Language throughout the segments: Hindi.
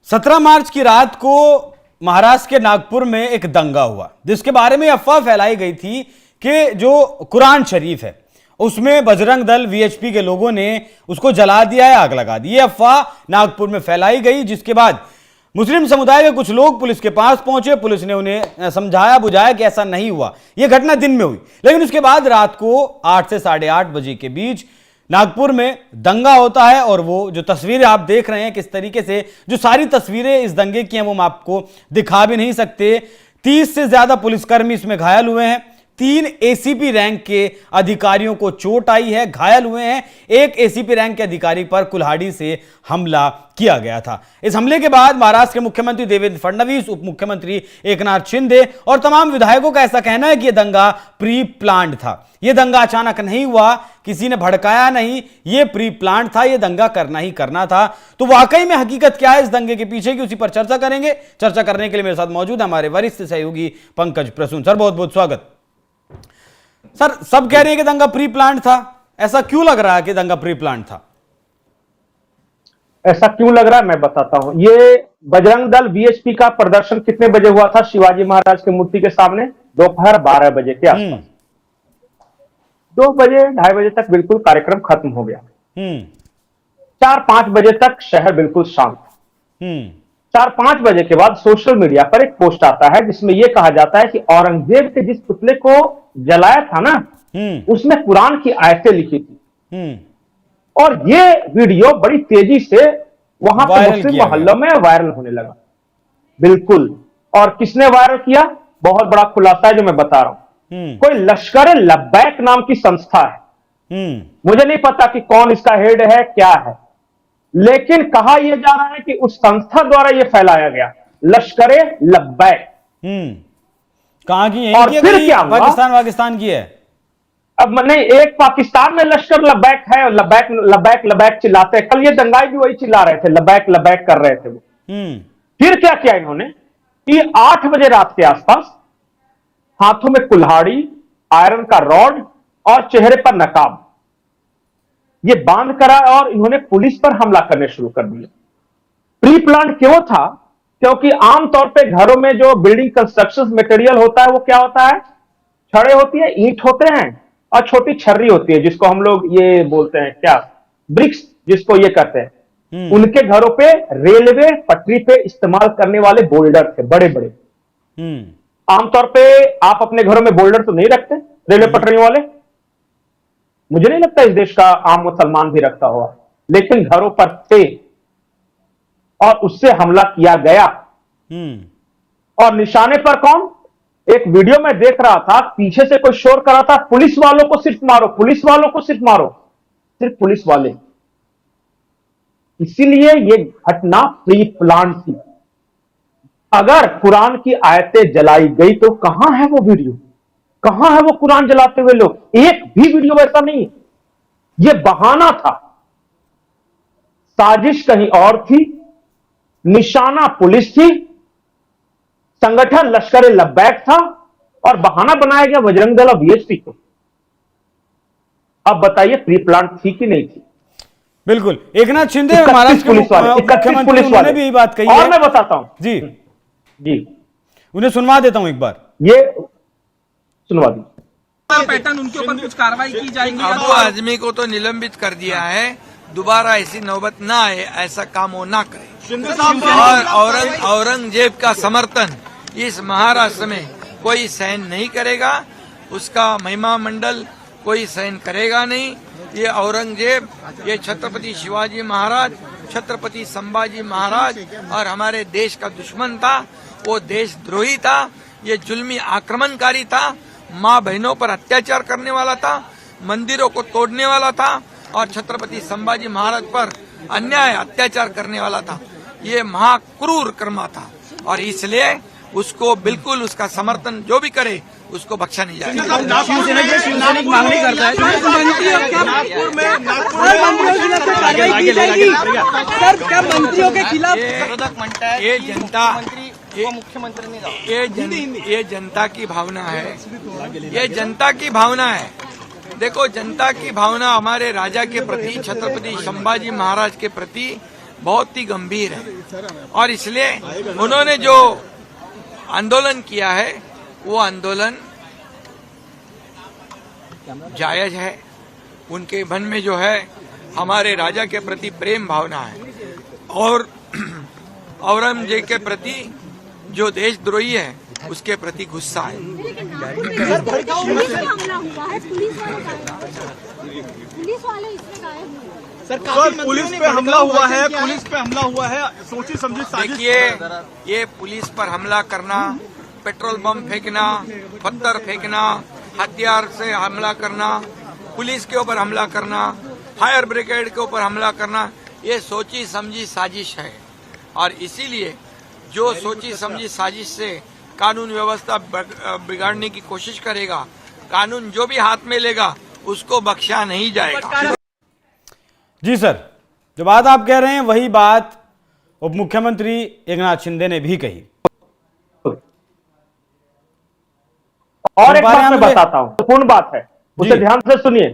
17 मार्च की रात को महाराष्ट्र के नागपुर में एक दंगा हुआ, जिसके बारे में अफवाह फैलाई गई थी कि जो कुरान शरीफ है उसमें बजरंग दल वीएचपी के लोगों ने उसको जला दिया है, आग लगा दी। ये अफवाह नागपुर में फैलाई गई, जिसके बाद मुस्लिम समुदाय के कुछ लोग पुलिस के पास पहुंचे। पुलिस ने उन्हें समझाया बुझाया कि ऐसा नहीं हुआ, यह घटना दिन में हुई। लेकिन उसके बाद रात को 8 से 8:30 बजे के बीच नागपुर में दंगा होता है और वो जो तस्वीरें आप देख रहे हैं, किस तरीके से जो सारी तस्वीरें इस दंगे की हैं वो हम आपको दिखा भी नहीं सकते। 30 से ज्यादा पुलिसकर्मी इसमें घायल हुए हैं। 3 एसीपी रैंक के अधिकारियों को चोट आई है, घायल हुए हैं। एक एसीपी रैंक के अधिकारी पर कुल्हाड़ी से हमला किया गया था। इस हमले के बाद महाराष्ट्र के मुख्यमंत्री देवेंद्र फडणवीस, उप मुख्यमंत्री एकनाथ शिंदे और तमाम विधायकों का ऐसा कहना है कि यह दंगा प्री प्लान्ड था। यह दंगा अचानक नहीं हुआ, किसी ने भड़काया नहीं, यह प्री प्लान्ड था, यह दंगा करना ही करना था। तो वाकई में हकीकत क्या है इस दंगे के पीछे की, उसी पर चर्चा करेंगे। चर्चा करने के लिए मेरे साथ मौजूद है हमारे वरिष्ठ सहयोगी पंकज प्रसून। सर, बहुत बहुत स्वागत। सर, सब कह रहे हैं कि दंगा प्री प्लान्ड था, ऐसा क्यों लग रहा है कि दंगा प्री प्लान्ड था? ऐसा क्यों लग रहा है मैं बताता हूं। ये बजरंग दल वीएचपी का प्रदर्शन कितने बजे हुआ था शिवाजी महाराज की मूर्ति के सामने? दोपहर 12 बजे के आसपास। 2 बजे 2:30 बजे तक बिल्कुल कार्यक्रम खत्म हो गया। 4-5 बजे तक शहर बिल्कुल शांत। 4-5 बजे के बाद सोशल मीडिया पर एक पोस्ट आता है जिसमें यह कहा जाता है कि औरंगजेब के जिस पुतले को जलाया था ना, उसमें कुरान की आयतें लिखी थी। और ये वीडियो बड़ी तेजी से वहां पर मुस्लिम मोहल्लों में वायरल होने लगा। बिल्कुल। और किसने वायरल किया? बहुत बड़ा खुलासा है जो मैं बता रहा हूं। कोई लश्कर लब्बैक नाम की संस्था है। मुझे नहीं पता कि कौन इसका हेड है, क्या है, लेकिन कहा यह जा रहा है कि उस संस्था द्वारा यह फैलाया गया लश्कर लब्बैक। कहां की है? और फिर क्या हुआ? पाकिस्तान की है। अब नहीं, एक पाकिस्तान में लश्कर लब्बैक है, लब्बैक लब्बैक लब्बैक चिल्लाते हैं। कल ये दंगाई भी वही चिल्ला रहे थे, लब्बैक लब्बैक कर रहे थे वो। फिर क्या किया इन्होंने कि 8 बजे रात के आसपास हाथों में कुल्हाड़ी, आयरन का रॉड और चेहरे पर नकाब ये बांध करा और इन्होंने पुलिस पर हमला करने शुरू कर दिया। प्री प्लान क्यों था? क्योंकि आमतौर पे घरों में जो बिल्डिंग कंस्ट्रक्शन मटेरियल होता है वो क्या होता है? छड़े होती है, ईंट होते हैं और छोटी छर्री होती है जिसको हम लोग ये बोलते हैं क्या, ब्रिक्स जिसको ये कहते हैं। उनके घरों पे रेलवे पटरी पे इस्तेमाल करने वाले बोल्डर थे, बड़े बड़े। आमतौर पे आप अपने घरों में बोल्डर तो नहीं रखते, रेलवे पटरी वाले। मुझे नहीं लगता इस देश का आम मुसलमान भी रखता होगा, लेकिन घरों पर थे और उससे हमला किया गया। और निशाने पर कौन? एक वीडियो में देख रहा था, पीछे से कोई शोर कर रहा था, पुलिस वालों को सिर्फ मारो, पुलिस वालों को सिर्फ मारो, सिर्फ पुलिस वाले। इसीलिए यह घटना प्री प्लान थी। अगर कुरान की आयतें जलाई गई तो कहां है वो वीडियो? कहां है वो कुरान जलाते हुए लोग? एक भी वीडियो ऐसा नहीं। यह बहाना था, साजिश कहीं और थी, निशाना पुलिस थी, संगठन लश्कर लब्बैक था और बहाना बनाया गया बजरंग दल और वीएचपी को। अब बताइए प्री प्लान थी कि नहीं थी? बिल्कुल। एकनाथ शिंदे महाराष्ट्र के मुख्यमंत्री, उन्होंने भी यही बात कही है। और मैं बताता हूं जी जी, उन्हें सुनवा देता हूं एक बार, ये सुनवा दी। पैटर्न उनके ऊपर कुछ कार्रवाई की जाएगी? अबू आजमी को तो निलंबित कर दिया है, दोबारा ऐसी नौबत ना आए, ऐसा काम वो ना करे। और औरंगजेब का समर्थन इस महाराष्ट्र में कोई सहन नहीं करेगा, उसका महिमा मंडल कोई सहन करेगा नहीं। ये औरंगजेब, ये छत्रपति शिवाजी महाराज, छत्रपति संभाजी महाराज और हमारे देश का दुश्मन था, वो देशद्रोही था, ये जुल्मी आक्रमणकारी था, माँ बहनों पर अत्याचार करने वाला था, मंदिरों को तोड़ने वाला था और छत्रपति संभाजी महाराज पर अन्याय अत्याचार करने वाला था। ये महाक्रूर कर्मा था और इसलिए उसको बिल्कुल उसका समर्थन जो भी करे उसको बख्शा नहीं जाएगा। मंत्रियों के खिलाफ ये जनता, ये जनता की भावना है, ये जनता की भावना है। देखो, जनता की भावना हमारे राजा के प्रति, छत्रपति संभाजी महाराज के प्रति बहुत ही गंभीर है और इसलिए उन्होंने जो आंदोलन किया है वो आंदोलन जायज है। उनके मन में जो है हमारे राजा के प्रति प्रेम भावना है और औरंगजेब के प्रति जो देशद्रोही है उसके प्रति गुस्सा है। पुलिस पे हमला हुआ है, पुलिस पे हमला हुआ है, सोची समझी साजिश। देखिए, ये पुलिस पर हमला करना, पेट्रोल बम फेंकना, पत्थर फेंकना, हथियार से हमला करना, पुलिस के ऊपर हमला करना, फायर ब्रिगेड के ऊपर हमला करना, ये सोची समझी साजिश है और इसीलिए जो सोची समझी साजिश से कानून व्यवस्था बिगाड़ने की कोशिश करेगा, कानून जो भी हाथ में लेगा उसको बख्शा नहीं जाएगा। जी सर, जो बात आप कह रहे हैं वही बात उप मुख्यमंत्री एकनाथ शिंदे ने भी कही। और एक बात मैं बताता हूं, पूर्ण बात है, उसे ध्यान से सुनिए।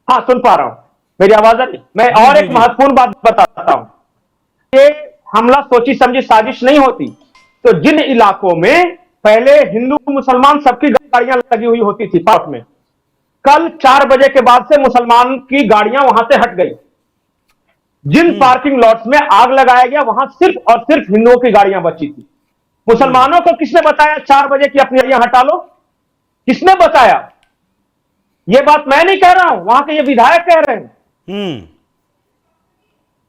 हाँ, सुन पा रहा हूं, मेरी आवाज आ रही? मैं और एक महत्वपूर्ण बात बताता हूं। ये हमला सोची समझी साजिश नहीं होती तो जिन इलाकों में पहले हिंदू मुसलमान सबकी गाड़ियां लगी हुई होती थी पार्क में, कल 4 बजे के बाद से मुसलमान की गाड़ियां वहां से हट गई। जिन पार्किंग लॉट्स में आग लगाया गया वहां सिर्फ और सिर्फ हिंदुओं की गाड़ियां बची थी। मुसलमानों को किसने बताया 4 बजे की अपनी गाड़ियां हटा लो? किसने बताया? यह बात मैं नहीं कह रहा हूं, वहां के ये विधायक कह रहे हैं।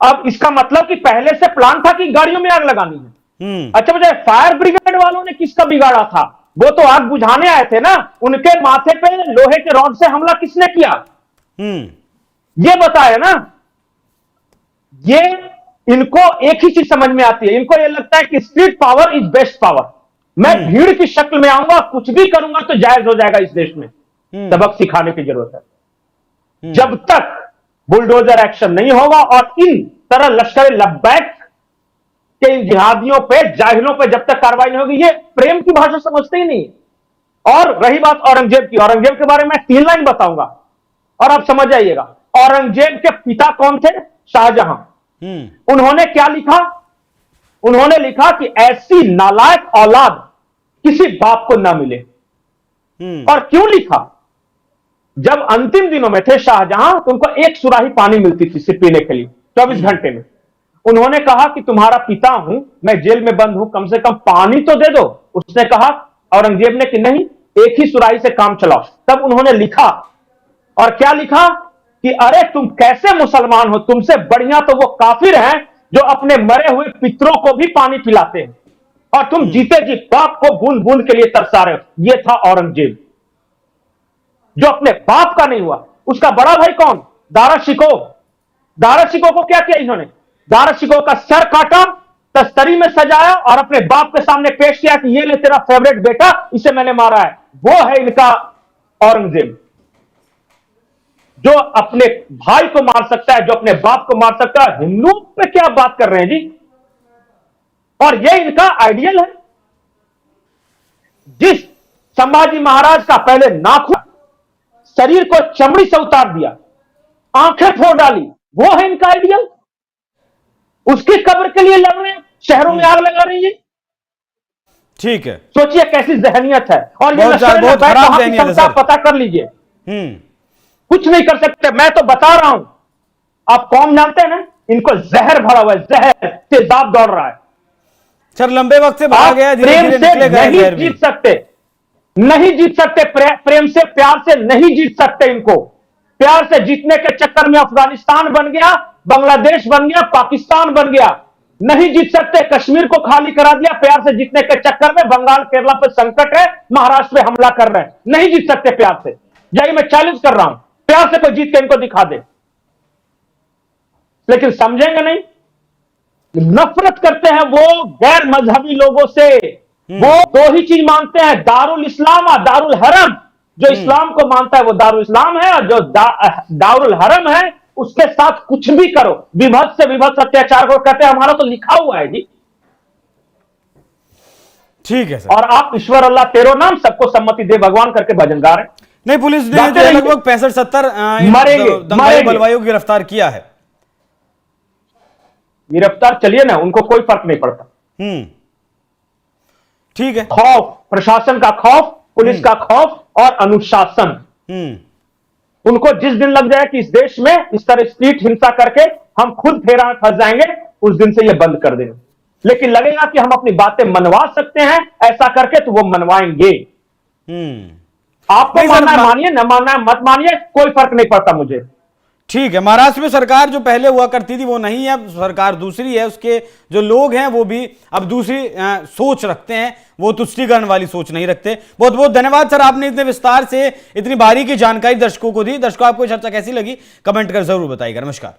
अब इसका मतलब कि पहले से प्लान था कि गाड़ियों में आग लगानी है। अच्छा, मुझे फायर ब्रिगेड वालों ने किसका बिगाड़ा था? वो तो आग बुझाने आए थे ना। उनके माथे पे लोहे के रॉड से हमला किसने किया? ये बताया ना। ये इनको एक ही चीज समझ में आती है, इनको ये लगता है कि street power is best power. मैं भीड़ की शक्ल में आऊंगा, कुछ भी करूंगा तो जायज हो जाएगा। इस देश में सबक सिखाने की जरूरत है। जब तक बुलडोजर एक्शन नहीं होगा और इन तरह लश्कर लब्बैक के इन जिहादियों पे, जाहिलों पे जब तक कार्रवाई नहीं होगी, ये प्रेम की भाषा समझते ही नहीं। और रही बात औरंगजेब की, औरंगजेब के बारे में 3 लाइन बताऊंगा और आप समझ जाइएगा। औरंगजेब के पिता कौन थे? शाहजहां। उन्होंने क्या लिखा? उन्होंने लिखा कि ऐसी नालायक औलाद किसी बाप को ना मिले। और क्यों लिखा? जब अंतिम दिनों में थे शाहजहां तो उनको 1 सुराही पानी मिलती थी सिर्फ पीने के लिए 24 घंटे में। उन्होंने कहा कि तुम्हारा पिता हूं, मैं जेल में बंद हूं, कम से कम पानी तो दे दो। उसने कहा, औरंगजेब ने, कि नहीं, 1 ही सुराही से काम चलाओ। तब उन्होंने लिखा, और क्या लिखा कि अरे तुम कैसे मुसलमान हो, तुमसे बढ़िया तो वो काफिर हैं जो अपने मरे हुए पितरों को भी पानी पिलाते हैं, और तुम जीते जी बाप को बूंद बूंद के लिए तरसा रहे हो। यह था औरंगजेब, जो अपने बाप का नहीं हुआ। उसका बड़ा भाई कौन? दारा शिकोह। दारा शिकोह को क्या किया इन्होंने? दारा शिकोह का सर काटा, तस्तरी में सजाया और अपने बाप के सामने पेश किया कि ये ले तेरा फेवरेट बेटा, इसे मैंने मारा है। वो है इनका औरंगजेब, जो अपने भाई को मार सकता है, जो अपने बाप को मार सकता है। हिंदुओं पे क्या बात कर रहे हैं जी? और ये इनका आइडियल है। जिस संभाजी महाराज का पहले नाखून, शरीर को चमड़ी से उतार दिया, आंखें फोड़ डाली, वो है इनका आइडियल। उसकी कब्र के लिए लड़ रहे हैं, शहरों में आग लगा रही है। ठीक है, सोचिए कैसी जहनियत है। और ये बहुत खराब जहनियत है। पता कर लीजिए, कुछ नहीं कर सकते। मैं तो बता रहा हूं, आप कौन जानते हैं ना, इनको जहर भरा हुआ है, जहर तेजाब दौड़ रहा है। सर, लंबे वक्त से भाग गया, प्रेम से नहीं जीत सकते, नहीं जीत सकते। प्रेम से, प्यार से नहीं जीत सकते इनको। प्यार से जीतने के चक्कर में अफगानिस्तान बन गया, बांग्लादेश बन गया, पाकिस्तान बन गया। नहीं जीत सकते। कश्मीर को खाली करा दिया। प्यार से जीतने के चक्कर में बंगाल केरला पे संकट है, महाराष्ट्र पे हमला कर रहे हैं। नहीं जीत सकते प्यार से। यही मैं चैलेंज कर रहा हूं, प्यार से कोई जीत के इनको दिखा दे। लेकिन समझेंगे नहीं, नफरत करते हैं वो गैर मजहबी लोगों से। वो 2 ही चीज मानते हैं, दारुल इस्लाम और दारुल हरम। जो इस्लाम को मानता है वो दारुल इस्लाम है, और जो दारुल हरम है उसके साथ कुछ भी करो, विभत्स से विभत्स अत्याचार को कहते हैं। हमारा तो लिखा हुआ है जी। ठीक है सर। और आप ईश्वर अल्लाह तेरो नाम, सबको सम्मति दे भगवान करके भजन गा रहे हैं। नहीं, पुलिस ने लगभग 65-70 मरेंगे बलवाइयों को गिरफ्तार किया है। गिरफ्तार चलिए ना, उनको कोई फर्क नहीं पड़ता। ठीक है। खौफ, प्रशासन का खौफ, पुलिस का खौफ और अनुशासन। उनको जिस दिन लग जाए कि इस देश में इस तरह स्ट्रीट हिंसा करके हम खुद फेरा में फंस जाएंगे, उस दिन से ये बंद कर देंगे। लेकिन लगेगा कि हम अपनी बातें मनवा सकते हैं ऐसा करके, तो वो मनवाएंगे। आपको मानना है मानिए, न मानना है मत मानिए, कोई फर्क नहीं पड़ता मुझे। ठीक है। महाराष्ट्र में सरकार जो पहले हुआ करती थी वो नहीं है, अब सरकार दूसरी है, उसके जो लोग हैं वो भी अब दूसरी सोच रखते हैं, वो तुष्टीकरण वाली सोच नहीं रखते। बहुत बहुत धन्यवाद सर, आपने इतने विस्तार से इतनी बारीकी जानकारी दर्शकों को दी। दर्शकों, आपको चर्चा कैसी लगी कमेंट कर जरूर बताइएगा। नमस्कार।